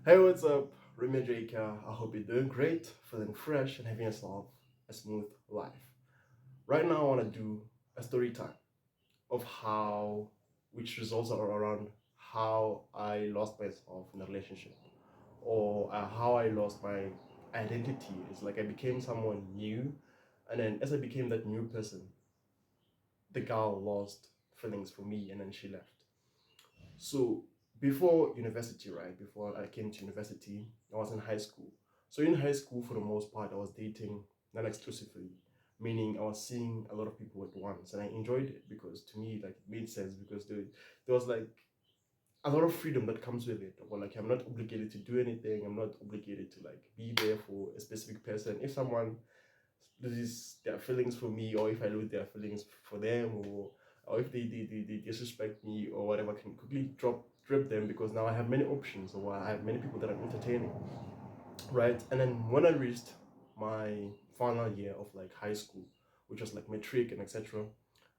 Hey, what's up? Remy Drake. I hope you're doing great, feeling fresh, and having yourself a smooth life. Right now, I want to do a story time of which results are around how I lost myself in a relationship, or how I lost my identity. It's like I became someone new, and then as I became that new person, the girl lost feelings for me, and then she left. So before university, right? Before I came to university, I was in high school. So in high school, for the most part, I was dating non-exclusively, meaning I was seeing a lot of people at once, and I enjoyed it because to me, like, it made sense because there was like a lot of freedom that comes with it. Or like I'm not obligated to do anything. I'm not obligated to like be there for a specific person. If someone loses their feelings for me, or if I lose their feelings for them, or if they disrespect me or whatever, I can quickly drop them because now I have many options, or I have many people that I'm entertaining, right? And then when I reached my final year of like high school, which was like matric and etc.,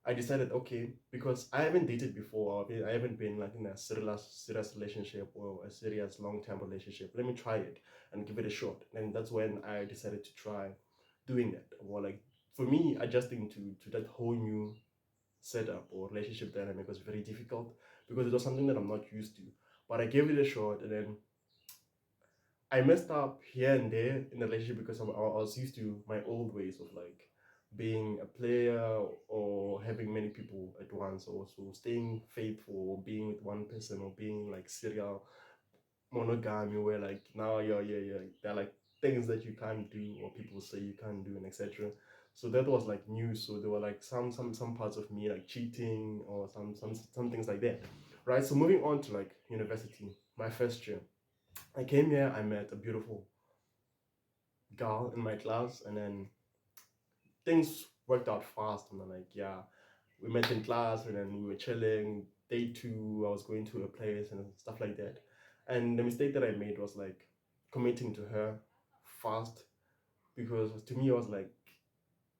I decided, okay, because I haven't dated before, I haven't been like in a serious relationship or a serious long-term relationship. Let me try it and give it a shot. And that's when I decided to try doing that. Or like for me, adjusting to that whole new setup or relationship dynamic was very difficult because it was something that I'm not used to. But I gave it a shot, and then I messed up here and there in the relationship because I was used to my old ways of like being a player or having many people at once, or so staying faithful or being with one person or being like serial monogamy where like now you're there are like things that you can't do or people say you can't do and etc. So that was like new. So there were like some parts of me like cheating or some things like that, right? So moving on to like university, my first year, I came here, I met a beautiful girl in my class, and then things worked out fast. And then like, yeah, we met in class, and then we were chilling. Day two, I was going to a place and stuff like that. And the mistake that I made was like committing to her fast, because to me I was like,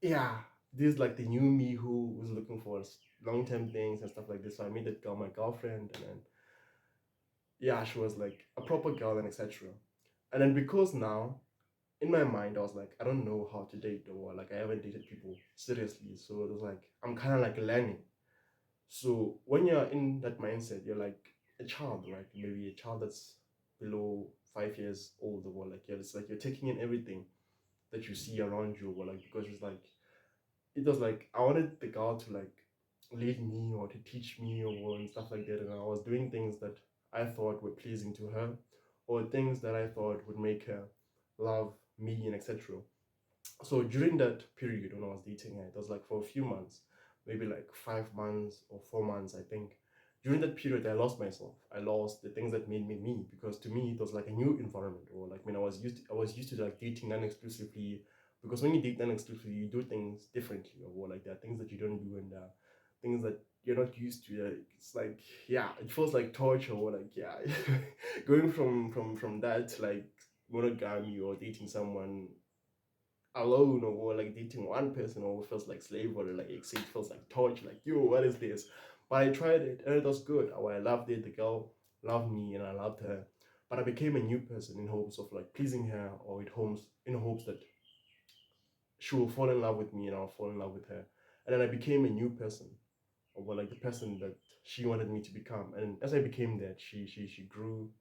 yeah, this is like the new me who was looking for long term things and stuff like this. So I made that girl my girlfriend, and then yeah, she was like a proper girl and etc. And then because now in my mind, I was like, I don't know how to date, or like I haven't dated people seriously. So it was like, I'm kind of like learning. So when you're in that mindset, you're like a child, right? Maybe a child that's below 5 years old, or like, yeah, it's like you're taking in everything that you see around you, or like, because it's like, it was like, I wanted the girl to like lead me or to teach me or and stuff like that. And I was doing things that I thought were pleasing to her, or things that I thought would make her love me and etc. So during that period when I was dating her, it was like for a few months, maybe like 5 months or 4 months, I think. During that period, I lost myself. I lost the things that made me me, because to me it was like a new environment. Or like when I was used to like dating non-exclusively, because when you date non-exclusively, you do things differently, or like there are things that you don't do, and things that you're not used to. It's like, yeah, it feels like torture, or like, yeah, going from that to like monogamy or dating someone alone, or like dating one person, or feels like slavery, like it feels like torture, like, yo, what is this? But I tried it and it was good. I loved it. The girl loved me and I loved her, but I became a new person in hopes of like pleasing her, or in hopes that she will fall in love with me and I'll fall in love with her. And then I became a new person, or like the person that she wanted me to become. And as I became that, she grew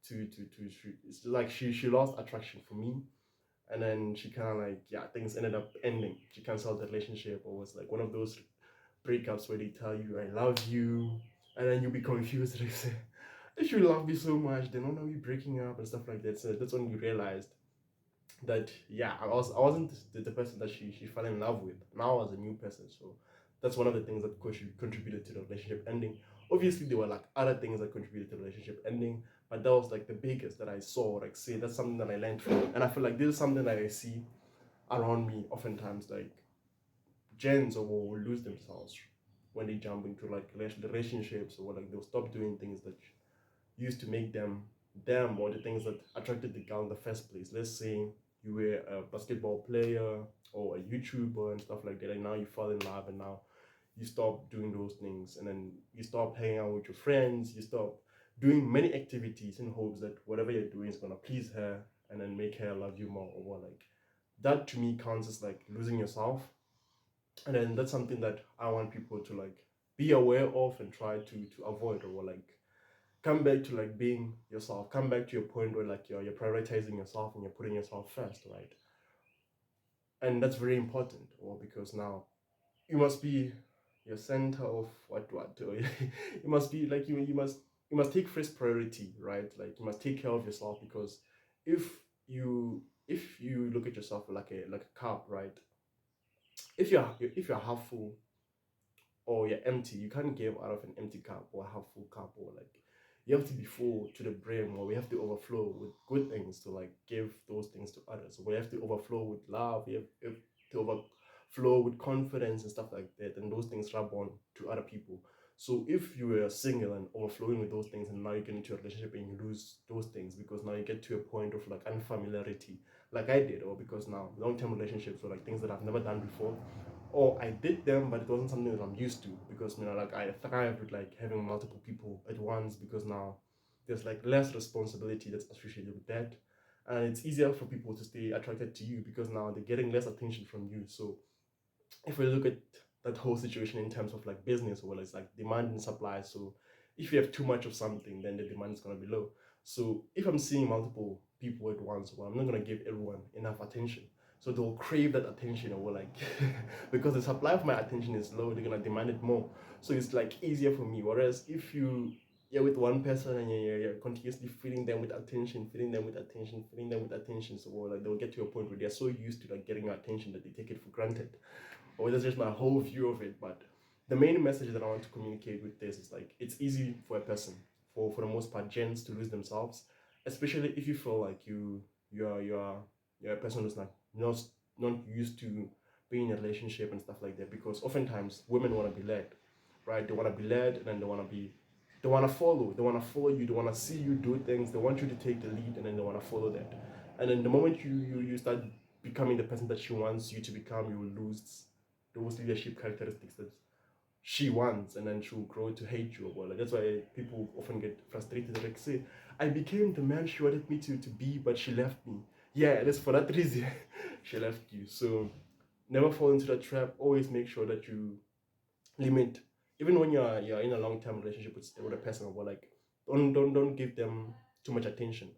it's like she lost attraction for me. And then she kind of like, yeah, things ended up ending. She canceled the relationship, or was like one of those breakups where they tell you I love you, and then you'll be confused. They say, if you love me so much, then why are we breaking up and stuff like that. So that's when you realized that, yeah, I wasn't the person that she fell in love with. Now I was a new person. So that's one of the things that contributed to the relationship ending. Obviously there were like other things that contributed to the relationship ending, but that was like the biggest that I saw. Like, say, that's something that I learned from, and I feel like this is something that I see around me oftentimes. Like, gens or will lose themselves when they jump into like relationships, or like they'll stop doing things that used to make them, or the things that attracted the girl in the first place. Let's say you were a basketball player or a YouTuber and stuff like that, and now you fall in love, and now you stop doing those things, and then you stop hanging out with your friends, you stop doing many activities in hopes that whatever you're doing is gonna please her and then make her love you more, or like that to me counts as like losing yourself. And then that's something that I want people to like be aware of and try to avoid, or like come back to like being yourself, come back to your point where like you're prioritizing yourself and you're putting yourself first, right? And that's very important, or because now you must be your center of what or you must be like you must take first priority, right? Like you must take care of yourself, because if you look at yourself like a cup, right? If you're half full or you're empty, you can't give out of an empty cup or a half full cup, or like you have to be full to the brim, or we have to overflow with good things to like give those things to others. We have to overflow with love, we have to overflow with confidence and stuff like that, and those things rub on to other people. So if you were single and overflowing with those things, and now you get into a relationship and you lose those things because now you get to a point of like unfamiliarity, like I did, or because now long-term relationships were like things that I've never done before, or I did them, but it wasn't something that I'm used to, because like I thrive with like having multiple people at once, because now there's like less responsibility that's associated with that, and it's easier for people to stay attracted to you because now they're getting less attention from you. So if we look at that whole situation in terms of like business, well, it's like demand and supply. So if you have too much of something, then the demand is going to be low. So if I'm seeing multiple people at once, well, I'm not going to give everyone enough attention. So they'll crave that attention, or like because the supply of my attention is low, they're gonna demand it more. So it's like easier for me. Whereas if you're with one person and you're continuously feeding them with attention, feeding them with attention, feeding them with attention, so well, like they'll get to a point where they're so used to like getting your attention that they take it for granted. Or that's just my whole view of it. But the main message that I want to communicate with this is like it's easy for a person, for the most part, gents to lose themselves, especially if you feel like you're a person who's not used to being in a relationship and stuff like that. Because oftentimes women want to be led, right? They want to be led, and then they want to follow. They want to follow you. They want to see you do things. They want you to take the lead, and then they want to follow that. And then the moment you start becoming the person that she wants you to become, you will lose those leadership characteristics that she wants, and then she'll grow to hate you. Well, like, that's why people often get frustrated. Like, say, I became the man she wanted me to be, but she left me. Yeah, that's for that reason she left you. So never fall into that trap. Always make sure that you limit, even when you're in a long-term relationship with a person, or like don't give them too much attention.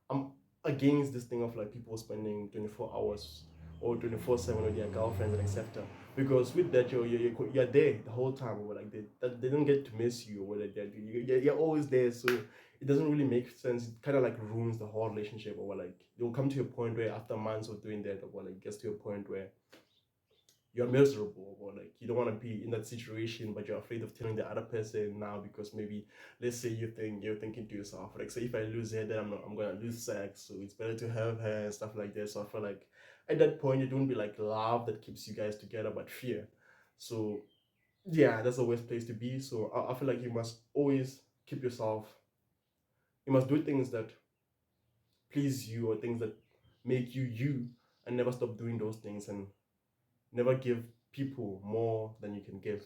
I'm against this thing of like people spending 24 hours or 24/7 with their girlfriends and etc. Because with that you're there the whole time, or like they don't get to miss you, or whether you're always there. So it doesn't really make sense. It kind of like ruins the whole relationship, or like you'll come to a point where after months of doing that, or like it gets to a point where you're miserable, or like you don't want to be in that situation, but you're afraid of telling the other person now, because maybe let's say you're thinking to yourself like, say, if I lose her, then I'm gonna lose sex, so it's better to have her and stuff like that. So I feel like at that point it won't be like love that keeps you guys together, but fear. So yeah, that's the worst place to be. So I feel like you must always keep yourself, you must do things that please you, or things that make you you, and never stop doing those things, and never give people more than you can give.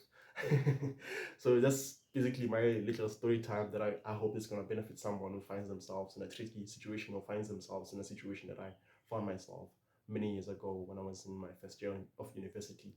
So that's basically my little story time that I hope is going to benefit someone who finds themselves in a tricky situation, or finds themselves in a situation that I found myself many years ago when I was in my first year of university.